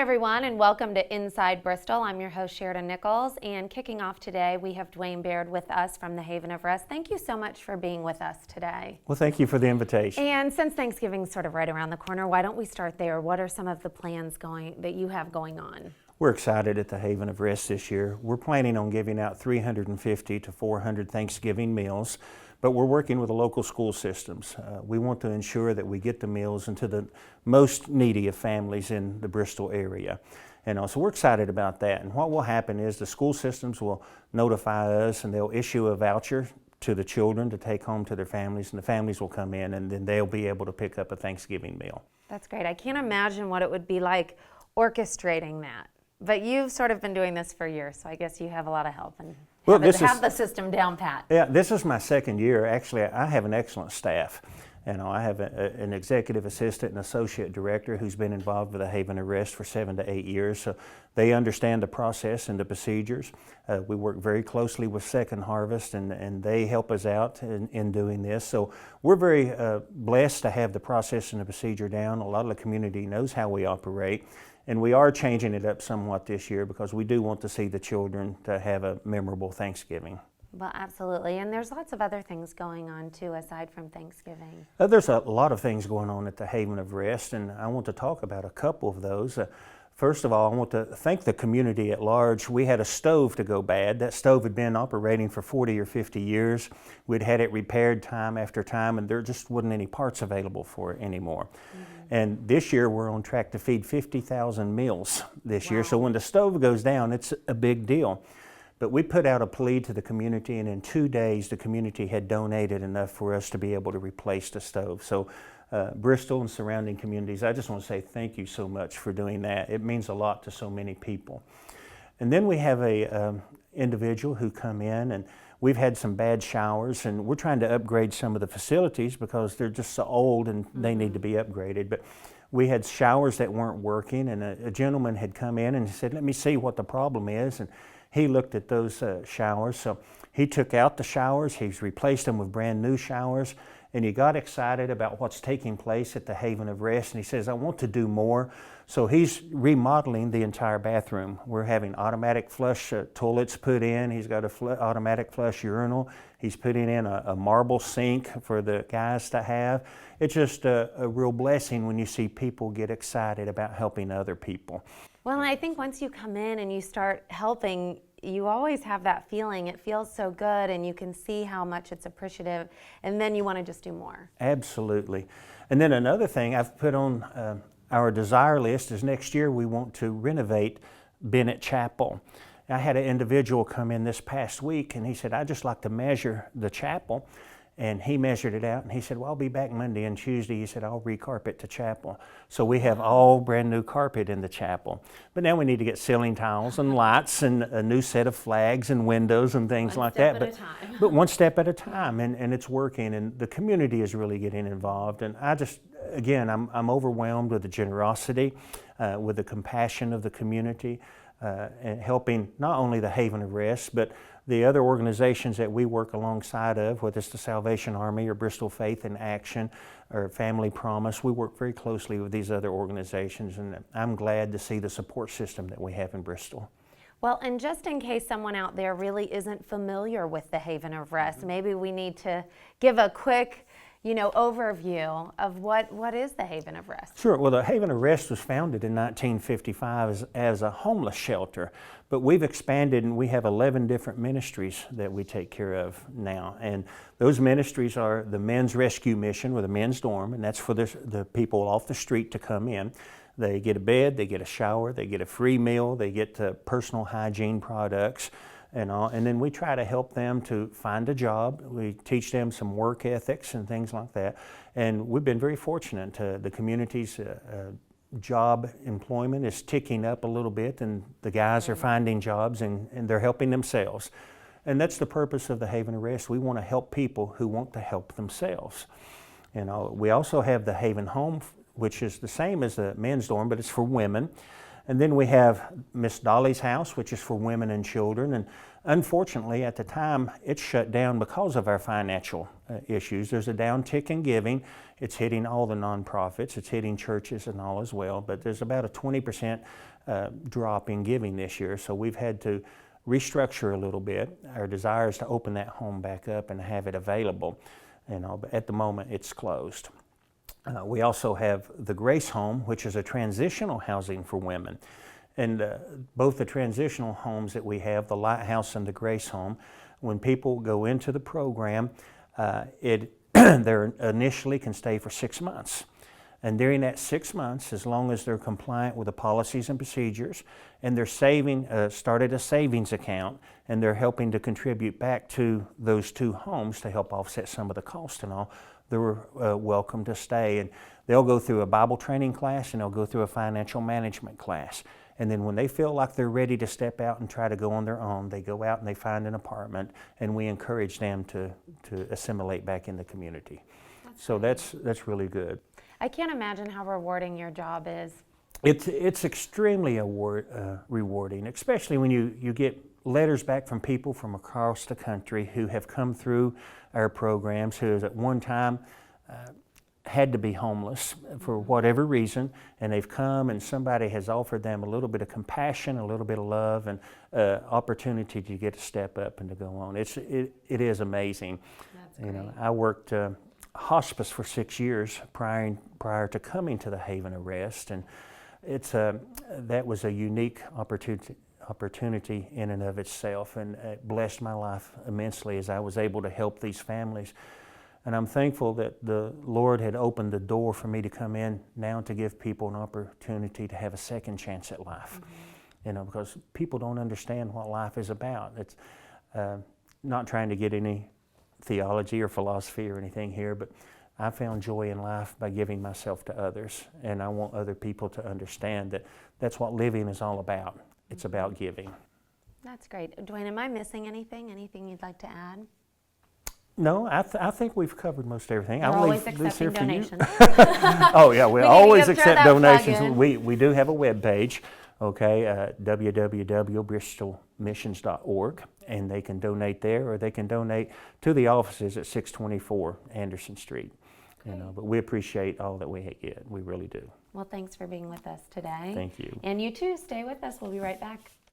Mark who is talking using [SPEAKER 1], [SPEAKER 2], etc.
[SPEAKER 1] everyone, and welcome to Inside Bristol. I'm your host, Sheridan Nichols, and kicking off today, we have Dwayne Baird with us from the Haven of Rest. Thank you so much for being with us today.
[SPEAKER 2] Well, thank you for the invitation.
[SPEAKER 1] And since Thanksgiving's sort of right around the corner, why don't we start there? What are some of the plans that you have going on?
[SPEAKER 2] We're excited at the Haven of Rest this year. We're planning on giving out 350 to 400 Thanksgiving meals, but we're working with the local school systems. We want to ensure that we get the meals into the most needy of families in the Bristol area. And so we're excited about that. And what will happen is the school systems will notify us and they'll issue a voucher to the children to take home to their families, and the families will come in and then they'll be able to pick up a Thanksgiving meal.
[SPEAKER 1] That's great. I can't imagine what it would be like orchestrating that. But you've sort of been doing this for years, so I guess you have a lot of help and have the system down pat.
[SPEAKER 2] Yeah, this is my second year. Actually, I have an excellent staff. I have an executive assistant and associate director who's been involved with the Haven of Rest for 7 to 8 years. So they understand the process and the procedures. We work very closely with Second Harvest, and they help us out in doing this. So we're very blessed to have the process and the procedure down. A lot of the community knows how we operate. And we are changing it up somewhat this year because we do want to see the children to have a memorable Thanksgiving.
[SPEAKER 1] Well, absolutely. And there's lots of other things going on too, aside from Thanksgiving.
[SPEAKER 2] There's a lot of things going on at the Haven of Rest, and I want to talk about a couple of those. First of all, I want to thank the community at large. We had a stove to go bad. That stove had been operating for 40 or 50 years. We'd had it repaired time after time, and there just wasn't any parts available for it anymore. Mm-hmm. And this year, we're on track to feed 50,000 meals this year. So when the stove goes down, it's a big deal. But we put out a plea to the community, and in 2 days, the community had donated enough for us to be able to replace the stove. So Bristol and surrounding communities, I just want to say thank you so much for doing that. It means a lot to so many people. And then we have a individual who come in, and we've had some bad showers, and we're trying to upgrade some of the facilities because they're just so old and they need to be upgraded. But we had showers that weren't working, and a gentleman had come in and said, "Let me see what the problem is." And he looked at those showers. So he took out the showers, he's replaced them with brand new showers, and he got excited about what's taking place at the Haven of Rest, and he says, "I want to do more." So he's remodeling the entire bathroom. We're having automatic flush toilets put in. He's got a automatic flush urinal. He's putting in a marble sink for the guys to have. It's just a real blessing when you see people get excited about helping other people.
[SPEAKER 1] Well, and I think once you come in and you start helping, you always have that feeling. It feels so good, and you can see how much it's appreciative, and then you want to just do more.
[SPEAKER 2] Absolutely. And then another thing I've put on our desire list is next year we want to renovate Bennett Chapel. I had an individual come in this past week, and he said, "I'd just like to measure the chapel." And he measured it out, and he said, "Well, I'll be back Monday and Tuesday." He said, "I'll recarpet the chapel." So we have all brand new carpet in the chapel. But now we need to get ceiling tiles and lights and a new set of flags and windows and things like that. But one step at a time, and it's working, and the community is really getting involved. And I just, again, I'm overwhelmed with the generosity, with the compassion of the community, and helping not only the Haven of Rest, but the other organizations that we work alongside of, whether it's the Salvation Army or Bristol Faith in Action or Family Promise. We work very closely with these other organizations, and I'm glad to see the support system that we have in Bristol.
[SPEAKER 1] Well, and just in case someone out there really isn't familiar with the Haven of Rest, maybe we need to give a quick overview of what is the Haven of Rest.
[SPEAKER 2] Sure. Well, the Haven of Rest was founded in 1955 as a homeless shelter, but we've expanded and we have 11 different ministries that we take care of now. And those ministries are the Men's Rescue Mission with a men's dorm, and that's for the people off the street to come in. They get a bed, they get a shower, they get a free meal, they get personal hygiene products. And then we try to help them to find a job. We teach them some work ethics and things like that. And we've been very fortunate. The community's job employment is ticking up a little bit, and the guys are finding jobs and they're helping themselves. And that's the purpose of the Haven of Rest. We want to help people who want to help themselves. We also have the Haven Home, which is the same as the men's dorm, but it's for women. And then we have Miss Dolly's House, which is for women and children. And Unfortunately, at the time, it shut down because of our financial issues. There's a downtick in giving. It's hitting all the nonprofits. It's hitting churches and all as well. But there's about a 20% drop in giving this year. So we've had to restructure a little bit. Our desire is to open that home back up and have it available. But at the moment, it's closed. We also have the Grace Home, which is a transitional housing for women. And both the transitional homes that we have, the Lighthouse and the Grace Home, when people go into the program, they initially can stay for 6 months. And during that 6 months, as long as they're compliant with the policies and procedures, and they're started a savings account, and they're helping to contribute back to those 2 homes to help offset some of the cost and all, they're welcome to stay. And they'll go through a Bible training class, and they'll go through a financial management class. And then when they feel like they're ready to step out and try to go on their own, they go out and they find an apartment, and we encourage them to assimilate back in the community. So that's really good.
[SPEAKER 1] I can't imagine how rewarding your job is.
[SPEAKER 2] It's extremely rewarding, especially when you get letters back from people from across the country who have come through our programs, who at one time had to be homeless for whatever reason, and they've come and somebody has offered them a little bit of compassion, a little bit of love, and opportunity to get to step up and to go on. It is amazing.
[SPEAKER 1] That's great.
[SPEAKER 2] I worked hospice for 6 years prior to coming to the Haven of Rest, and that was a unique opportunity in and of itself, and it blessed my life immensely as I was able to help these families. And I'm thankful that the Lord had opened the door for me to come in now to give people an opportunity to have a second chance at life. Mm-hmm. Because people don't understand what life is about. It's not trying to get any theology or philosophy or anything here, but I found joy in life by giving myself to others, and I want other people to understand that that's what living is all about. It's about giving.
[SPEAKER 1] That's great. Dwayne, am I missing anything? Anything you'd like to add?
[SPEAKER 2] No, I think we've covered most everything.
[SPEAKER 1] We're always accepting donations.
[SPEAKER 2] Oh yeah, we always accept donations.
[SPEAKER 1] Plug-in.
[SPEAKER 2] We do have a web page, okay, www.bristolmissions.org, and they can donate there, or they can donate to the offices at 624 Anderson Street. But we appreciate all that we get. We really do.
[SPEAKER 1] Well, thanks for being with us today.
[SPEAKER 2] Thank you.
[SPEAKER 1] And you too, stay with us. We'll be right back.